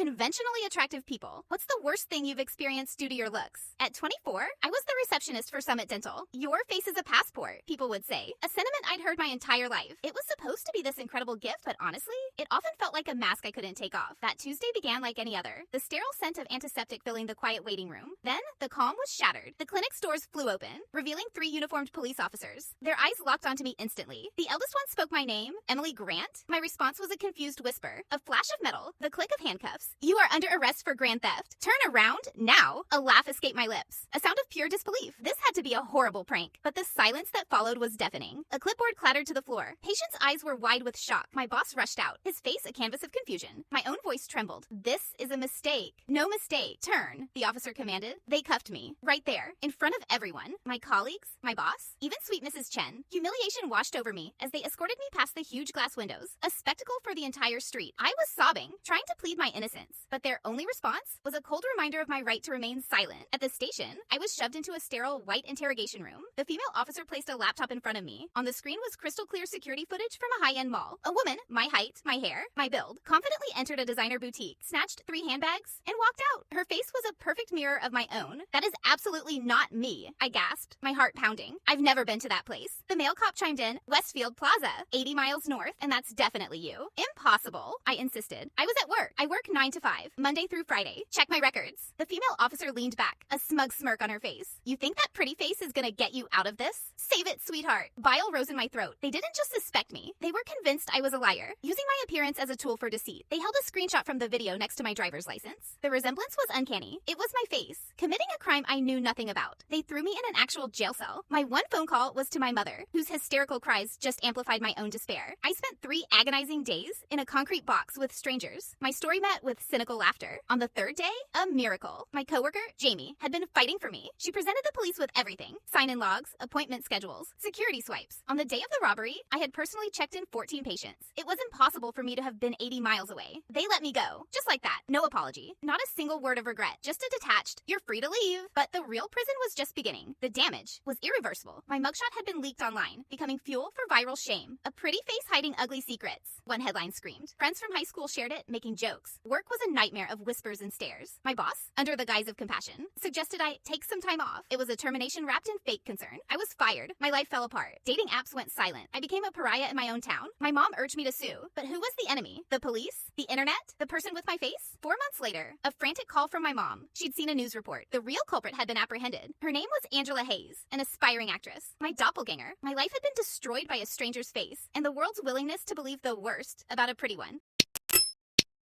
Conventionally attractive people. What's the worst thing you've experienced due to your looks? At 24, I was the receptionist for Summit Dental. Your face is a passport, people would say. A sentiment I'd heard my entire life. It was supposed to be this incredible gift, but honestly, it often felt like a mask I couldn't take off. That Tuesday began like any other, the sterile scent of antiseptic filling the quiet waiting room. Then, the calm was shattered. The clinic's doors flew open, revealing 3 uniformed police officers. Their eyes locked onto me instantly. The eldest one spoke my name, Emily Grant. My response was a confused whisper, a flash of metal, the click of handcuffs. You are under arrest for grand theft. Turn around, now. A laugh escaped my lips, a sound of pure disbelief. This had to be a horrible prank, but the silence that followed was deafening. A clipboard clattered to the floor. Patient's eyes were wide with shock. My boss rushed out, his face a canvas of confusion. My own voice trembled. This is a mistake. No mistake. Turn, the officer commanded. They cuffed me, right there, in front of everyone. My colleagues, my boss, even sweet Mrs. Chen. Humiliation washed over me as they escorted me past the huge glass windows, a spectacle for the entire street. I was sobbing, trying to plead my innocence, but their only response was a cold reminder of my right to remain silent. At the station, I was shoved into a sterile white interrogation room. The female officer placed a laptop in front of me. On the screen was crystal clear security footage from a high-end mall. A woman, my height, my hair, my build, confidently entered a designer boutique, snatched 3 handbags, and walked out. Her face was a perfect mirror of my own. That is absolutely not me, I gasped, my heart pounding. I've never been to that place. The male cop chimed in, Westfield Plaza, 80 miles north, and that's definitely you. Impossible, I insisted. I was at work. I work 9 to 5, Monday through Friday. Check my records. The female officer leaned back, a smug smirk on her face. You think that pretty face is gonna get you out of this? Save it, sweetheart. Bile rose in my throat. They didn't just suspect me. They were convinced I was a liar, using my appearance as a tool for deceit. They held a screenshot from the video next to my driver's license. The resemblance was uncanny. It was my face, committing a crime I knew nothing about. They threw me in an actual jail cell. My one phone call was to my mother, whose hysterical cries just amplified my own despair. I spent 3 agonizing days in a concrete box with strangers. My story met with cynical laughter. On the 3rd day, a miracle. My coworker, Jamie, had been fighting for me. She presented the police with everything: sign-in logs, appointment schedules, security swipes. On the day of the robbery, I had personally checked in 14 patients. It was impossible for me to have been 80 miles away. They let me go. Just like that. No apology. Not a single word of regret. Just a detached, you're free to leave. But the real prison was just beginning. The damage was irreversible. My mugshot had been leaked online, becoming fuel for viral shame. A pretty face hiding ugly secrets, one headline screamed. Friends from high school shared it, making jokes. Work was a nightmare of whispers and stares. My boss, under the guise of compassion, suggested I take some time off. It was a termination wrapped in fake concern. I was fired. My life fell apart. Dating apps went silent. I became a pariah in my own town. My mom urged me to sue. But who was the enemy? The police? The internet? The person with my face? 4 months later, a frantic call from my mom. She'd seen a news report. The real culprit had been apprehended. Her name was Angela Hayes, an aspiring actress. My doppelganger. My life had been destroyed by a stranger's face, and the world's willingness to believe the worst about a pretty one.